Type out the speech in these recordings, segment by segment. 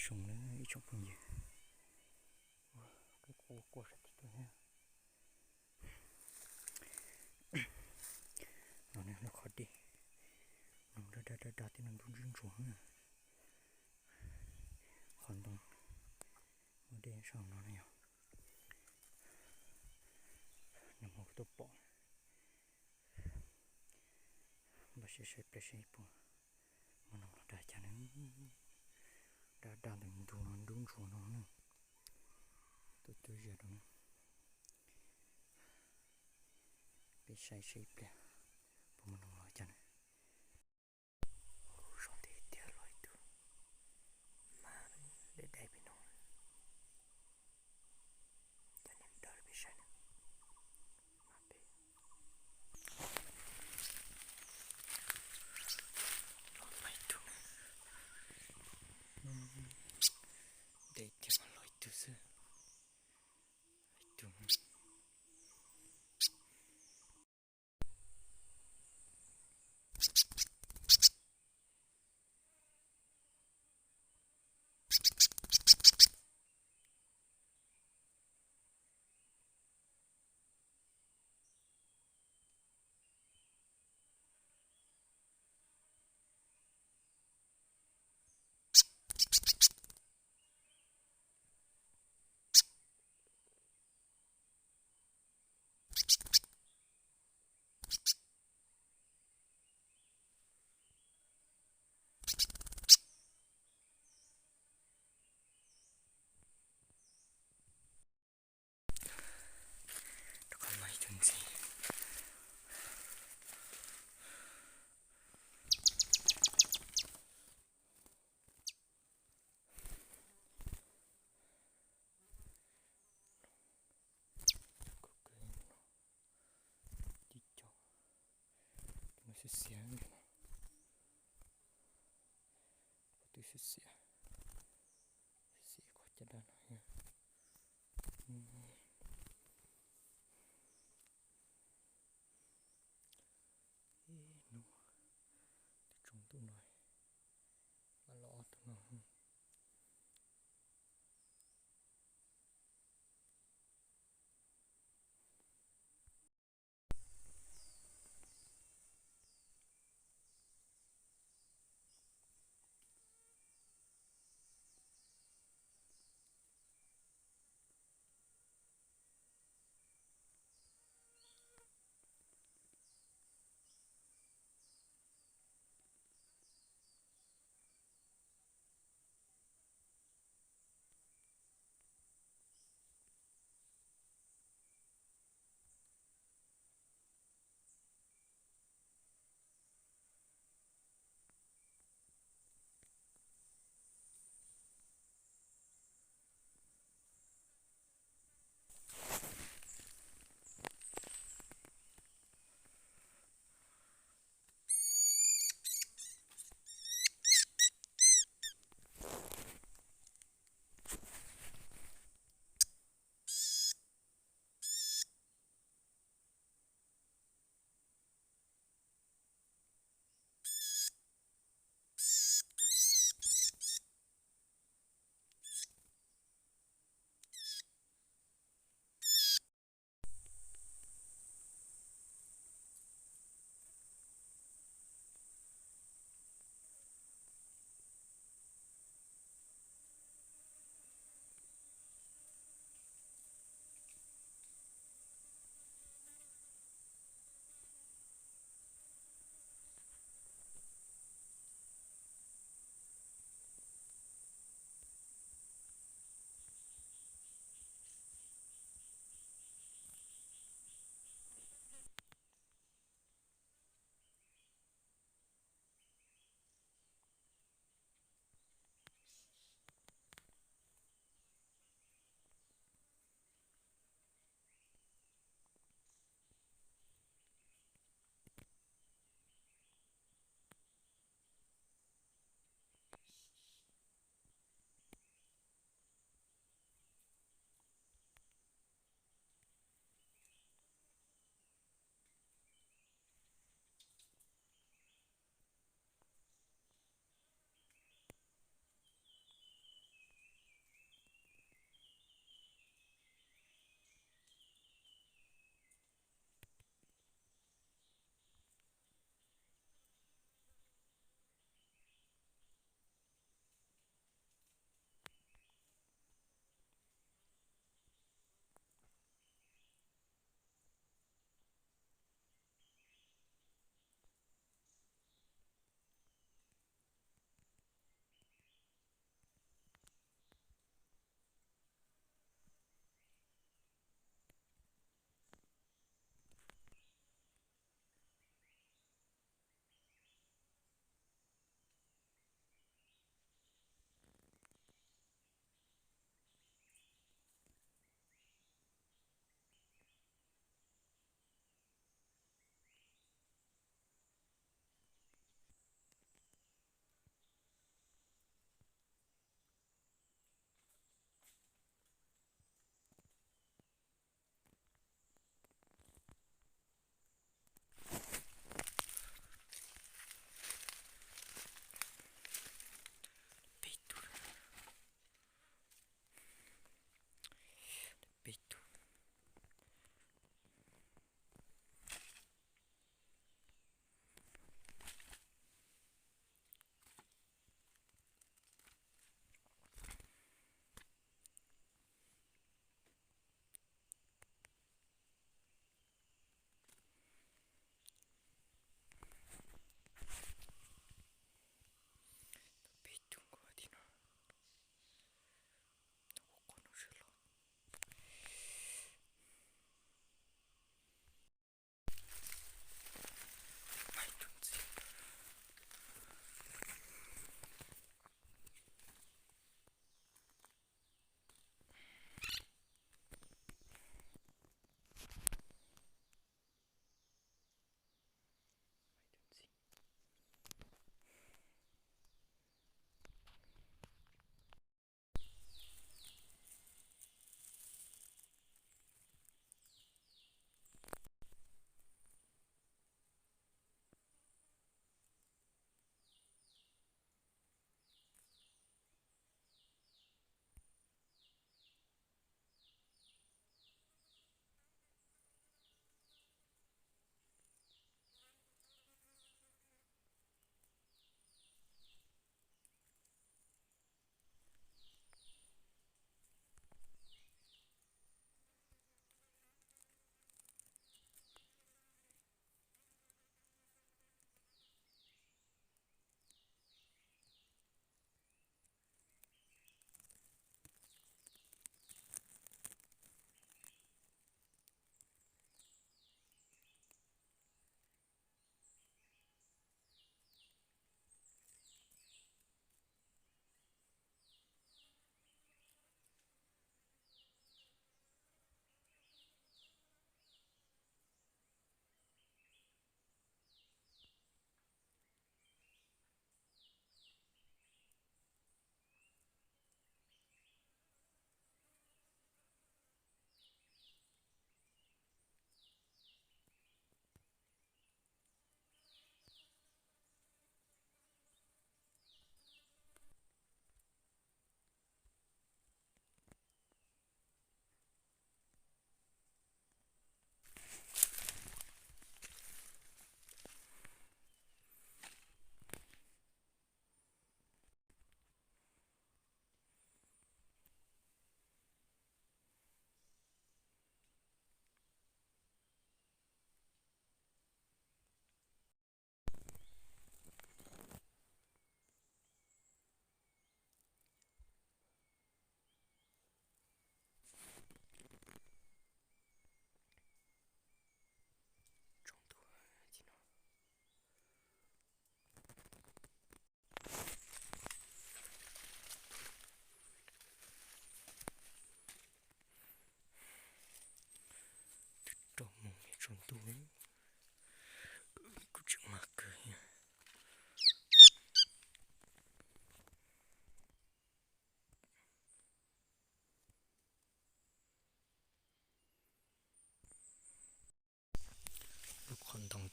sùng nó ít trong phần gì cái cua sạch tôi nha nó này nó khó đi nó đã thì nó run run xuống nè còn đồng nó đen xong nó này nó một cái bỏ bà sẽ bỏ mà nó đã chả nó đã từng thu nó run xuống nó nè tôi giờ đó bị sai bè mà nó nói chả xong thì tiếc lỗi tôi mà để đây bị nó cho nên đỡ bị sai mà bị nó mày tôi để tiếc mà lỗi tôi xưa tôi còn mày chuyện gì nó sẽ xé nữa tôi sẽ xé khó cho đàn nha nó trông tôi nói mà lọ tôi nó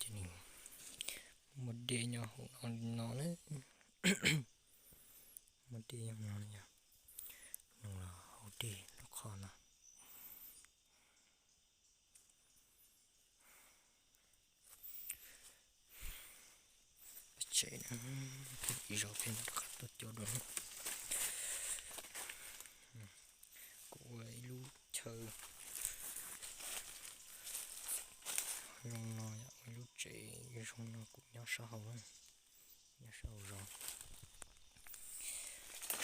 chứ nhỉ một đĩa nhỏ nó đấy một đĩa nhỏ nha nó là hậu đĩa nó khó nè chạy nó cái rồi bên cắt tôi cho đó cô ấy lu chơi rong nó lu chạy rong nó cũng nhau sau rồi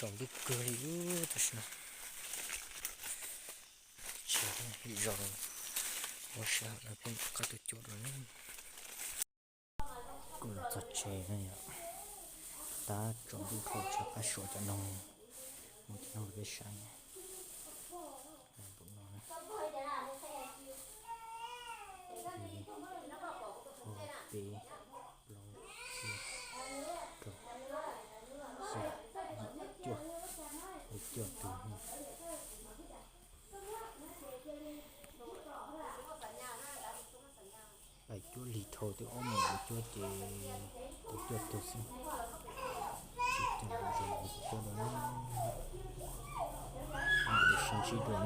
trong cái cười luôn thật sự chạy rồi我想那边搞得久了呢，过了这车那样，打中路口就把手就弄，我就弄个山，不弄了，B，掉头，哎，就里头的澳门就的是，就的人就的呢，我的生气多呢。